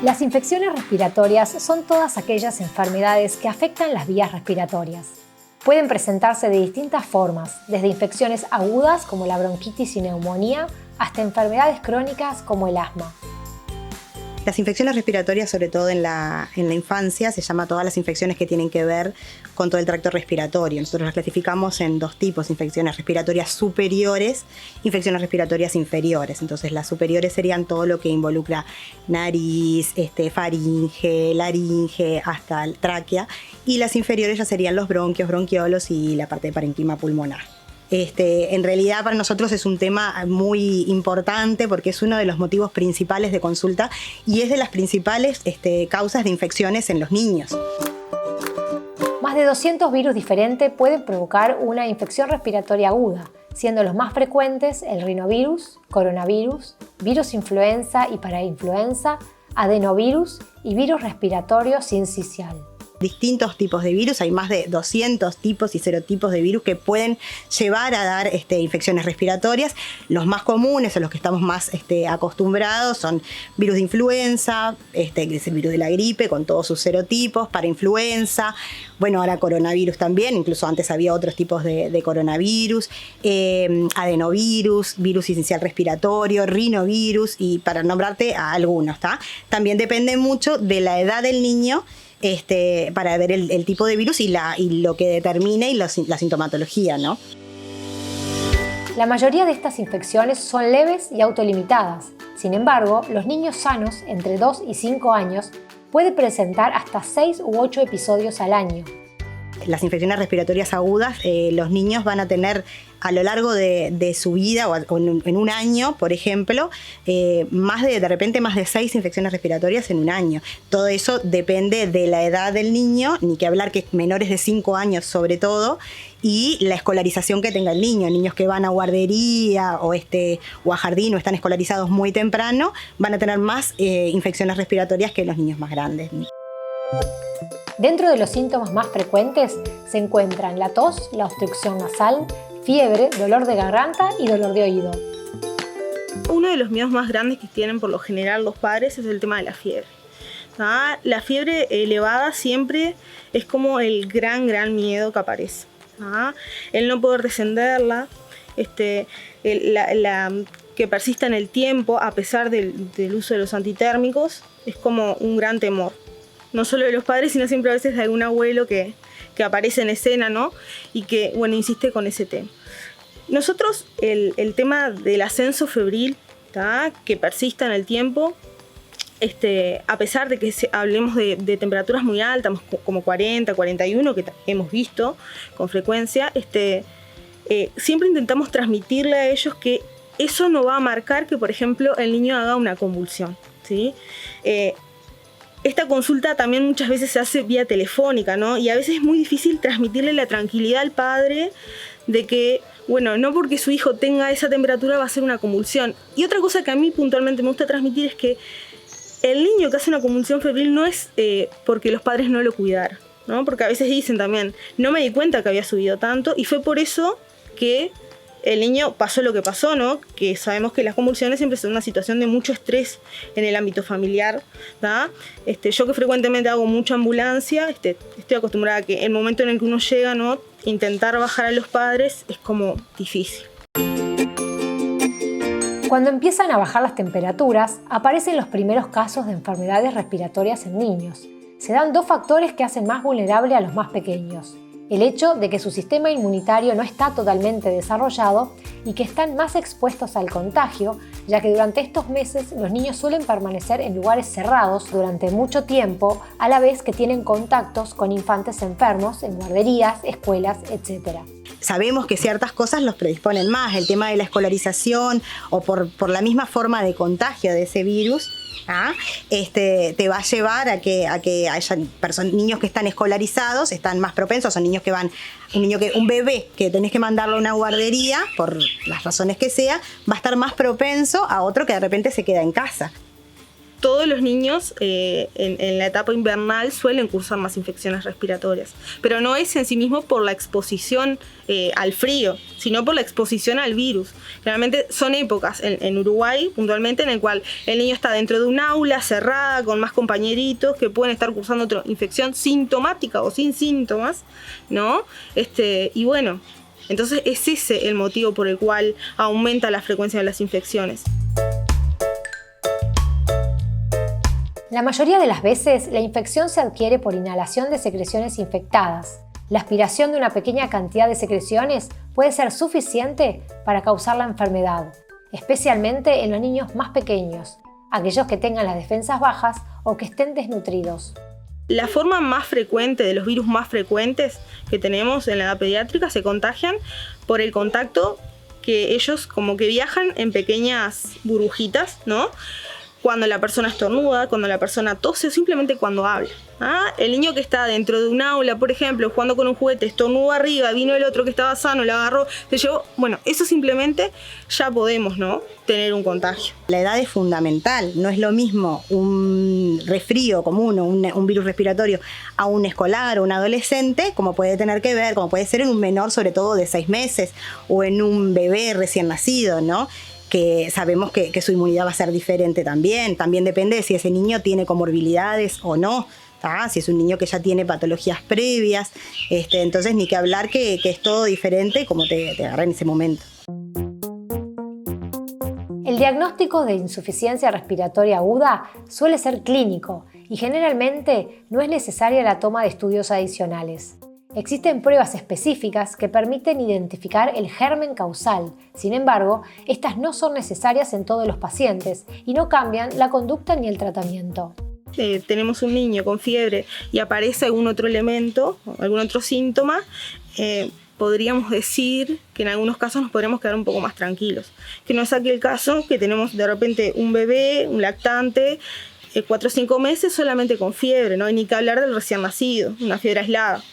Las infecciones respiratorias son todas aquellas enfermedades que afectan las vías respiratorias. Pueden presentarse de distintas formas, desde infecciones agudas como la bronquitis y neumonía, hasta enfermedades crónicas como el asma. Las infecciones respiratorias, sobre todo en la infancia, se llama todas las infecciones que tienen que ver con todo el tracto respiratorio. Nosotros las clasificamos en dos tipos: infecciones respiratorias superiores, infecciones respiratorias inferiores. Entonces las superiores serían todo lo que involucra nariz, faringe, laringe, hasta tráquea, y las inferiores ya serían los bronquios, bronquiolos y la parte de parenquima pulmonar. En realidad para nosotros es un tema muy importante porque es uno de los motivos principales de consulta y es de las principales causas de infecciones en los niños. Más de 200 virus diferentes pueden provocar una infección respiratoria aguda, siendo los más frecuentes el rinovirus, coronavirus, virus influenza y parainfluenza, adenovirus y virus respiratorio sincicial. Distintos tipos de virus, hay más de 200 tipos y serotipos de virus que pueden llevar a dar infecciones respiratorias. Los más comunes o los que estamos más acostumbrados son virus de influenza, que es el virus de la gripe con todos sus serotipos, para influenza, bueno, ahora coronavirus también, incluso antes había otros tipos de coronavirus, adenovirus, virus sincicial respiratorio, rinovirus, y para nombrarte a algunos, ¿tá? También depende mucho de la edad del niño, para ver el tipo de virus y lo que determine y la sintomatología, ¿no? La mayoría de estas infecciones son leves y autolimitadas. Sin embargo, los niños sanos, entre 2 y 5 años, pueden presentar hasta 6 u 8 episodios al año. Las infecciones respiratorias agudas, los niños van a tener a lo largo de su vida o en un año, por ejemplo, de repente más de 6 infecciones respiratorias en un año. Todo eso depende de la edad del niño, ni que hablar que menores de 5 años sobre todo, y la escolarización que tenga el niño. Niños que van a guardería o a jardín o están escolarizados muy temprano van a tener más infecciones respiratorias que los niños más grandes. Dentro de los síntomas más frecuentes se encuentran la tos, la obstrucción nasal, fiebre, dolor de garganta y dolor de oído. Uno de los miedos más grandes que tienen por lo general los padres es el tema de la fiebre. La fiebre elevada siempre es como el gran miedo que aparece. El no poder descenderla, que persista en el tiempo a pesar del uso de los antitérmicos, es como un gran temor. No solo de los padres, sino siempre a veces de algún abuelo que aparece en escena, ¿no? Y que, bueno, insiste con ese tema. Nosotros, el tema del ascenso febril, que persista en el tiempo, a pesar de que hablemos de temperaturas muy altas, como 40, 41, que hemos visto con frecuencia, siempre intentamos transmitirle a ellos que eso no va a marcar que, por ejemplo, el niño haga una convulsión, ¿sí? Esta consulta también muchas veces se hace vía telefónica, ¿no? Y a veces es muy difícil transmitirle la tranquilidad al padre de que, bueno, no porque su hijo tenga esa temperatura va a ser una convulsión. Y otra cosa que a mí puntualmente me gusta transmitir es que el niño que hace una convulsión febril no es porque los padres no lo cuidaron, ¿no? Porque a veces dicen también, no me di cuenta que había subido tanto y fue por eso que el niño pasó lo que pasó, ¿no? Que sabemos que las convulsiones siempre son una situación de mucho estrés en el ámbito familiar, ¿tá? Yo que frecuentemente hago mucha ambulancia, estoy acostumbrada a que el momento en el que uno llega, ¿no? Intentar bajar a los padres es como difícil. Cuando empiezan a bajar las temperaturas, aparecen los primeros casos de enfermedades respiratorias en niños. Se dan 2 factores que hacen más vulnerable a los más pequeños: el hecho de que su sistema inmunitario no está totalmente desarrollado y que están más expuestos al contagio, ya que durante estos meses los niños suelen permanecer en lugares cerrados durante mucho tiempo, a la vez que tienen contactos con infantes enfermos en guarderías, escuelas, etc. Sabemos que ciertas cosas los predisponen más, el tema de la escolarización o por la misma forma de contagio de ese virus, te va a llevar a que haya niños que están escolarizados, están más propensos, son niños que un bebé que tenés que mandarlo a una guardería, por las razones que sea, va a estar más propenso a otro que de repente se queda en casa. todos los niños en la etapa invernal suelen cursar más infecciones respiratorias, pero no es en sí mismo por la exposición al frío, sino por la exposición al virus. Generalmente son épocas en Uruguay, puntualmente, en el cual el niño está dentro de un aula cerrada con más compañeritos que pueden estar cursando otra infección sintomática o sin síntomas, ¿no? Y bueno, entonces es ese el motivo por el cual aumenta la frecuencia de las infecciones. La mayoría de las veces, la infección se adquiere por inhalación de secreciones infectadas. La aspiración de una pequeña cantidad de secreciones puede ser suficiente para causar la enfermedad, especialmente en los niños más pequeños, aquellos que tengan las defensas bajas o que estén desnutridos. La forma más frecuente de los virus más frecuentes que tenemos en la edad pediátrica se contagian por el contacto, que ellos como que viajan en pequeñas burbujitas, ¿no? Cuando la persona estornuda, cuando la persona tose o simplemente cuando habla. El niño que está dentro de un aula, por ejemplo, jugando con un juguete, estornudó arriba, vino el otro que estaba sano, lo agarró, se llevó. Bueno, eso simplemente ya podemos, ¿no?, tener un contagio. La edad es fundamental. No es lo mismo un resfrío común o un virus respiratorio a un escolar o un adolescente, como puede tener que ver, como puede ser en un menor, sobre todo de 6 meses, o en un bebé recién nacido, ¿no?, que sabemos que su inmunidad va a ser diferente también. También depende de si ese niño tiene comorbilidades o no, ¿tá? Si es un niño que ya tiene patologías previas, entonces ni que hablar que es todo diferente como te agarra en ese momento. El diagnóstico de insuficiencia respiratoria aguda suele ser clínico y generalmente no es necesaria la toma de estudios adicionales. Existen pruebas específicas que permiten identificar el germen causal. Sin embargo, estas no son necesarias en todos los pacientes y no cambian la conducta ni el tratamiento. Tenemos un niño con fiebre y aparece algún otro elemento, algún otro síntoma, podríamos decir que en algunos casos nos podríamos quedar un poco más tranquilos. Que no es aquel caso que tenemos de repente un bebé, un lactante, 4 o 5 meses solamente con fiebre, no hay ni que hablar del recién nacido, una fiebre aislada.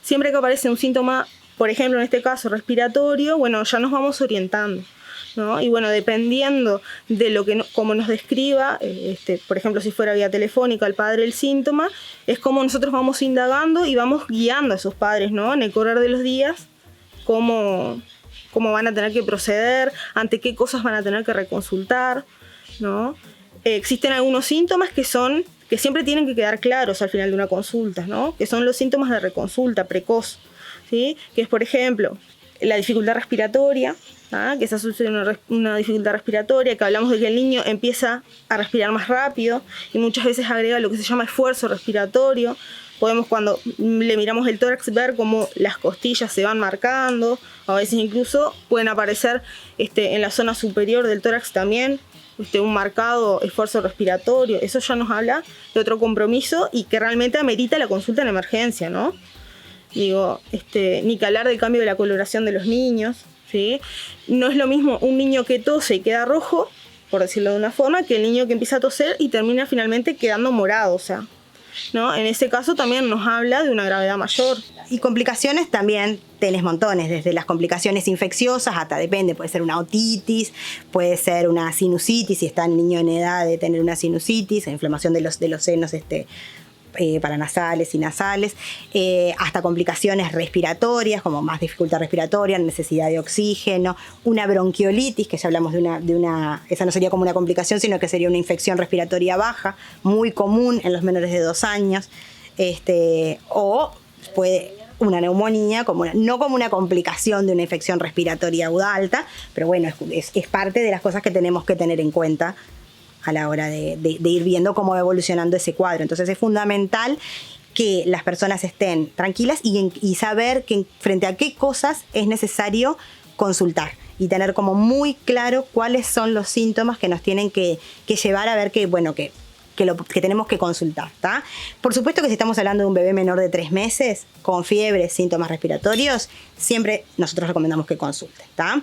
Siempre que aparece un síntoma, por ejemplo en este caso respiratorio, bueno, ya nos vamos orientando, ¿no? Y bueno, dependiendo de lo que como nos describa, por ejemplo, si fuera vía telefónica el padre el síntoma, es como nosotros vamos indagando y vamos guiando a esos padres, ¿no?, en el correr de los días, cómo van a tener que proceder, ante qué cosas van a tener que reconsultar, ¿no? Existen algunos síntomas que siempre tienen que quedar claros al final de una consulta, ¿no?, que son los síntomas de reconsulta precoz, ¿sí?, que es, por ejemplo, la dificultad respiratoria, que se asocia a una dificultad respiratoria, que hablamos de que el niño empieza a respirar más rápido y muchas veces agrega lo que se llama esfuerzo respiratorio. Podemos, cuando le miramos el tórax, ver cómo las costillas se van marcando, a veces incluso pueden aparecer en la zona superior del tórax también, un marcado esfuerzo respiratorio. Eso ya nos habla de otro compromiso y que realmente amerita la consulta en emergencia, ¿no? Digo, ni que hablar del cambio de la coloración de los niños, ¿sí? No es lo mismo un niño que tose y queda rojo, por decirlo de una forma, que el niño que empieza a toser y termina finalmente quedando morado, o sea, ¿no? En ese caso también nos habla de una gravedad mayor. Y complicaciones también tenés montones, desde las complicaciones infecciosas hasta, depende, puede ser una otitis, puede ser una sinusitis, si está el niño en edad de tener una sinusitis, inflamación de los senos paranasales y nasales, hasta complicaciones respiratorias, como más dificultad respiratoria, necesidad de oxígeno, una bronquiolitis, que ya hablamos esa no sería como una complicación, sino que sería una infección respiratoria baja, muy común en los menores de 2 años, o puede una neumonía, no como una complicación de una infección respiratoria aguda alta, pero bueno, es parte de las cosas que tenemos que tener en cuenta a la hora de ir viendo cómo va evolucionando ese cuadro. Entonces es fundamental que las personas estén tranquilas y saber frente a qué cosas es necesario consultar y tener como muy claro cuáles son los síntomas que nos tienen que llevar a ver que tenemos que consultar, ¿tá? Por supuesto que si estamos hablando de un bebé menor de 3 meses con fiebre, síntomas respiratorios, siempre nosotros recomendamos que consulten, ¿tá?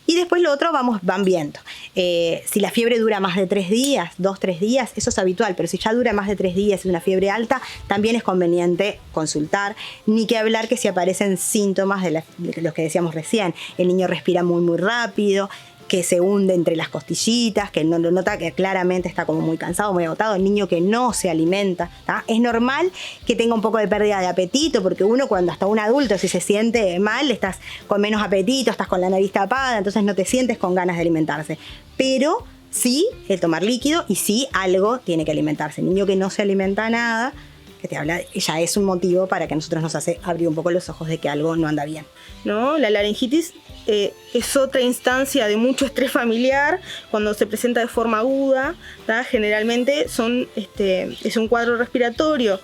Y después lo otro van viendo. Si la fiebre dura más de 3 días, 2-3 días, eso es habitual, pero si ya dura más de 3 días y una fiebre alta, también es conveniente consultar. Ni que hablar que si aparecen síntomas de los que decíamos recién, el niño respira muy muy rápido, que se hunde entre las costillitas, que no lo nota, que claramente está como muy cansado, muy agotado, el niño que no se alimenta, ¿tá? Es normal que tenga un poco de pérdida de apetito, porque uno cuando hasta un adulto si se siente mal, estás con menos apetito, estás con la nariz tapada, entonces no te sientes con ganas de alimentarse. Pero sí el tomar líquido y sí algo tiene que alimentarse. El niño que no se alimenta nada, que te habla, ya es un motivo para que a nosotros nos hace abrir un poco los ojos de que algo no anda bien. ¿No? La laringitis es otra instancia de mucho estrés familiar cuando se presenta de forma aguda, ¿tá? Generalmente es un cuadro respiratorio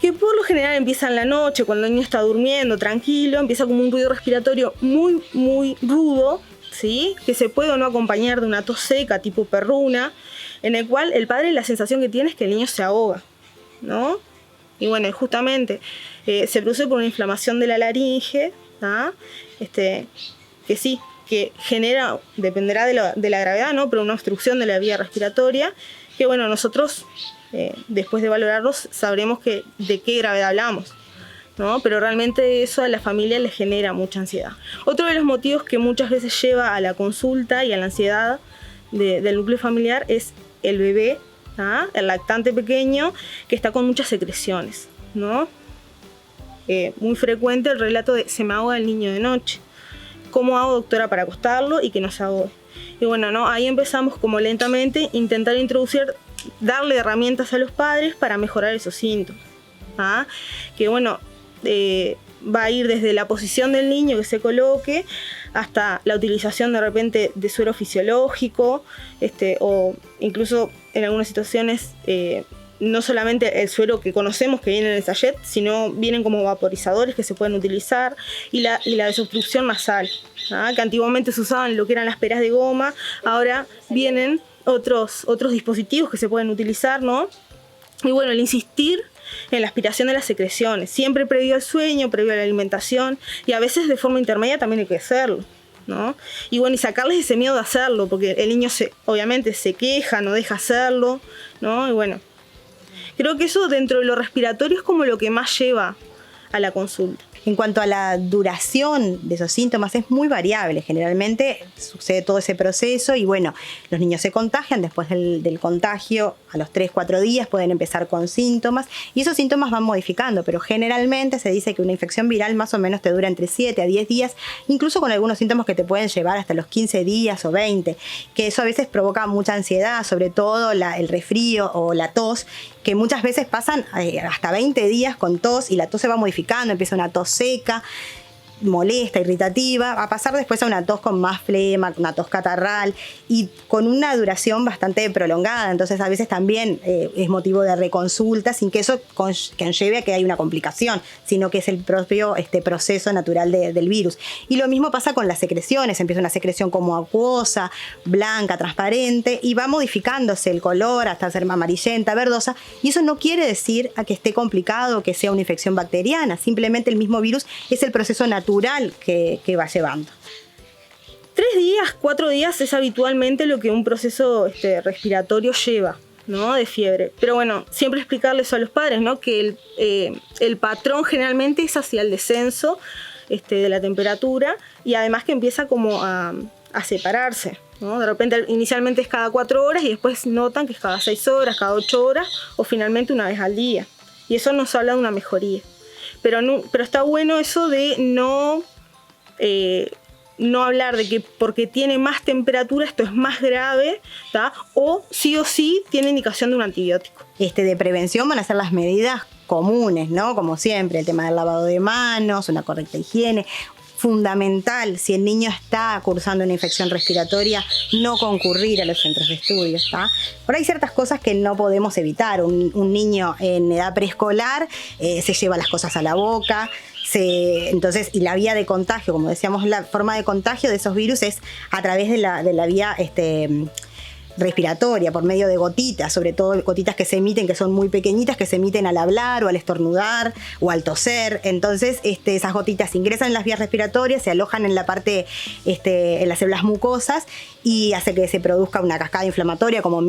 que por lo general empieza en la noche, cuando el niño está durmiendo tranquilo, empieza como un ruido respiratorio muy, muy rudo, ¿sí? Que se puede o no acompañar de una tos seca tipo perruna, en el cual el padre la sensación que tiene es que el niño se ahoga, ¿no? Y bueno, justamente se produce por una inflamación de la laringe, ¿tá? Que sí, que genera, dependerá de la gravedad, ¿no? Pero una obstrucción de la vía respiratoria, que bueno, nosotros después de valorarlos sabremos de qué gravedad hablamos, ¿no? Pero realmente eso a la familia le genera mucha ansiedad. Otro de los motivos que muchas veces lleva a la consulta y a la ansiedad del núcleo familiar es el bebé, ¿tá? El lactante pequeño que está con muchas secreciones, ¿no? Muy frecuente el relato de se me ahoga el niño de noche. ¿Cómo hago, doctora, para acostarlo y que no se ahogue? Y bueno, ¿no? Ahí empezamos como lentamente intentar darle herramientas a los padres para mejorar esos síntomas, ¿ah? Que bueno, va a ir desde la posición del niño que se coloque hasta la utilización de repente de suero fisiológico, o incluso en algunas situaciones no solamente el suero que conocemos que viene en el sachet, sino vienen como vaporizadores que se pueden utilizar, y la desobstrucción nasal, ¿ah? Que antiguamente se usaban lo que eran las peras de goma, ahora vienen otros dispositivos que se pueden utilizar, ¿no? Y bueno, el insistir en la aspiración de las secreciones, siempre previo al sueño, previo a la alimentación, y a veces de forma intermedia también hay que hacerlo, ¿no? Y bueno, y sacarles ese miedo de hacerlo, porque el niño obviamente se queja, no deja hacerlo, ¿no? Y bueno, creo que eso dentro de lo respiratorio es como lo que más lleva a la consulta. En cuanto a la duración de esos síntomas, es muy variable. Generalmente sucede todo ese proceso y bueno, los niños se contagian. Después del contagio, a los 3-4 días pueden empezar con síntomas y esos síntomas van modificando, pero generalmente se dice que una infección viral más o menos te dura entre 7 a 10 días, incluso con algunos síntomas que te pueden llevar hasta los 15 días o 20, que eso a veces provoca mucha ansiedad, sobre todo el resfrío o la tos, que muchas veces pasan hasta 20 días con tos y la tos se va modificando, empieza una tos seca, molesta, irritativa, a pasar después a una tos con más flema, una tos catarral y con una duración bastante prolongada. Entonces a veces también es motivo de reconsulta sin que eso conlleve a que haya una complicación, sino que es el propio proceso natural del virus. Y lo mismo pasa con las secreciones, empieza una secreción como acuosa, blanca, transparente y va modificándose el color hasta ser amarillenta, verdosa, y eso no quiere decir a que esté complicado, que sea una infección bacteriana, simplemente el mismo virus es el proceso natural que va llevando. 3 días, 4 días es habitualmente lo que un proceso respiratorio lleva, ¿no? De fiebre. Pero bueno, siempre explicarles eso a los padres, ¿no? Que el patrón generalmente es hacia el descenso de la temperatura y además que empieza como a separarse, ¿no? De repente inicialmente es cada 4 horas y después notan que es cada 6 horas, cada 8 horas o finalmente una vez al día. Y eso nos habla de una mejoría. Pero está bueno eso de no hablar de que porque tiene más temperatura esto es más grave, ¿tá? O sí tiene indicación de un antibiótico. De prevención van a ser las medidas comunes, ¿no? Como siempre, el tema del lavado de manos, una correcta higiene. Fundamental, si el niño está cursando una infección respiratoria, no concurrir a los centros de estudios, ¿tá? Pero hay ciertas cosas que no podemos evitar. Un niño en edad preescolar se lleva las cosas a la boca, entonces, y la vía de contagio, como decíamos, la forma de contagio de esos virus es a través de la vía respiratoria, por medio de gotitas, sobre todo gotitas que se emiten, que son muy pequeñitas, que se emiten al hablar o al estornudar o al toser. Entonces esas gotitas ingresan en las vías respiratorias, se alojan en la parte, en las células mucosas y hace que se produzca una cascada inflamatoria como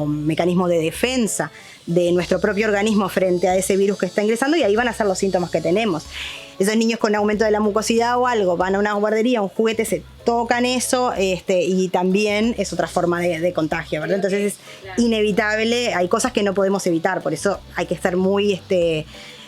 mecanismo de defensa de nuestro propio organismo frente a ese virus que está ingresando, y ahí van a ser los síntomas que tenemos. esos niños con aumento de la mucosidad o algo van a una guardería, un juguete, se tocan eso, y también es otra forma de contagio, ¿verdad? Entonces es inevitable, hay cosas que no podemos evitar, por eso hay que estar muy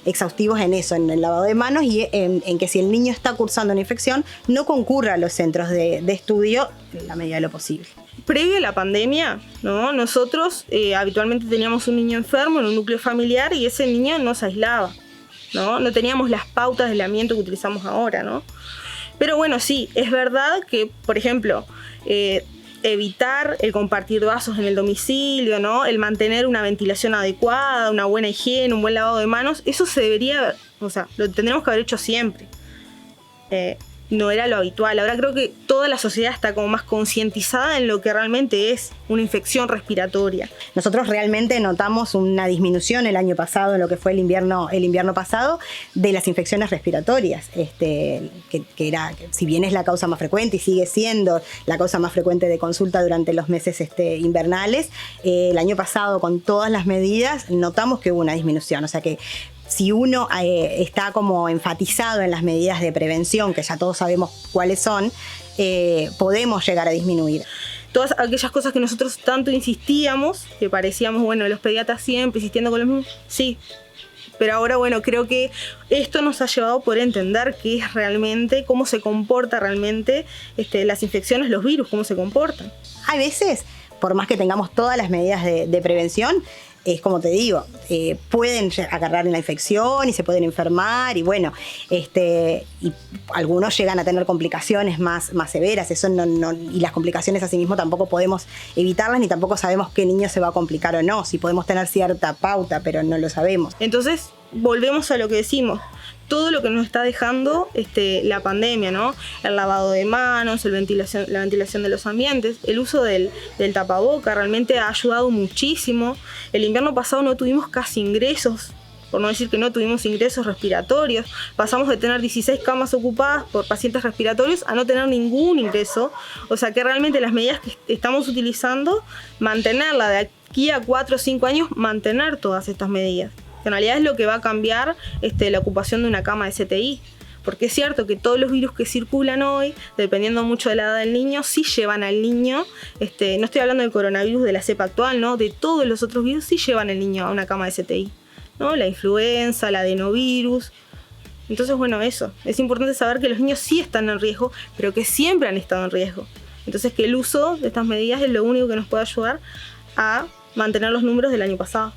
exhaustivos en eso, en el lavado de manos y en que si el niño está cursando una infección, no concurra a los centros de estudio en la medida de lo posible. Previo a la pandemia, ¿no? Nosotros habitualmente teníamos un niño enfermo en un núcleo familiar y ese niño no se aislaba, ¿no? No teníamos las pautas de aislamiento que utilizamos ahora, ¿no? Pero bueno, sí, es verdad que, por ejemplo, evitar el compartir vasos en el domicilio, ¿no? El mantener una ventilación adecuada, una buena higiene, un buen lavado de manos, eso se debería, o sea, lo tendríamos que haber hecho siempre. No era lo habitual. Ahora creo que toda la sociedad está como más concientizada en lo que realmente es una infección respiratoria. Nosotros realmente notamos una disminución el año pasado, en lo que fue el invierno pasado, de las infecciones respiratorias, que si bien es la causa más frecuente y sigue siendo la causa más frecuente de consulta durante los meses invernales, el año pasado con todas las medidas notamos que hubo una disminución, o sea que si uno está como enfatizado en las medidas de prevención, que ya todos sabemos cuáles son, podemos llegar a disminuir. Todas aquellas cosas que nosotros tanto insistíamos, que parecíamos, bueno, los pediatras siempre insistiendo con los mismos, sí. Pero ahora, bueno, creo que esto nos ha llevado a poder entender qué es realmente, cómo se comporta realmente las infecciones, los virus, cómo se comportan. Hay veces, por más que tengamos todas las medidas de prevención, es como te digo, pueden agarrar la infección y se pueden enfermar y bueno, y algunos llegan a tener complicaciones más severas, eso y las complicaciones asimismo tampoco podemos evitarlas ni tampoco sabemos qué niño se va a complicar o no, si podemos tener cierta pauta, pero no lo sabemos. Entonces, volvemos a lo que decimos. Todo lo que nos está dejando la pandemia, ¿no? El lavado de manos, la ventilación de los ambientes, el uso del tapaboca realmente ha ayudado muchísimo. El invierno pasado no tuvimos casi ingresos, por no decir que no tuvimos ingresos respiratorios. Pasamos de tener 16 camas ocupadas por pacientes respiratorios a no tener ningún ingreso. O sea que realmente las medidas que estamos utilizando, mantenerla de aquí a 4 o 5 años, mantener todas estas medidas. En realidad es lo que va a cambiar la ocupación de una cama de CTI. Porque es cierto que todos los virus que circulan hoy, dependiendo mucho de la edad del niño, sí llevan al niño, no estoy hablando del coronavirus de la cepa actual, ¿no? De todos los otros virus sí llevan al niño a una cama de CTI, ¿no? La influenza, el adenovirus. Entonces, bueno, eso. Es importante saber que los niños sí están en riesgo, pero que siempre han estado en riesgo. Entonces, que el uso de estas medidas es lo único que nos puede ayudar a mantener los números del año pasado.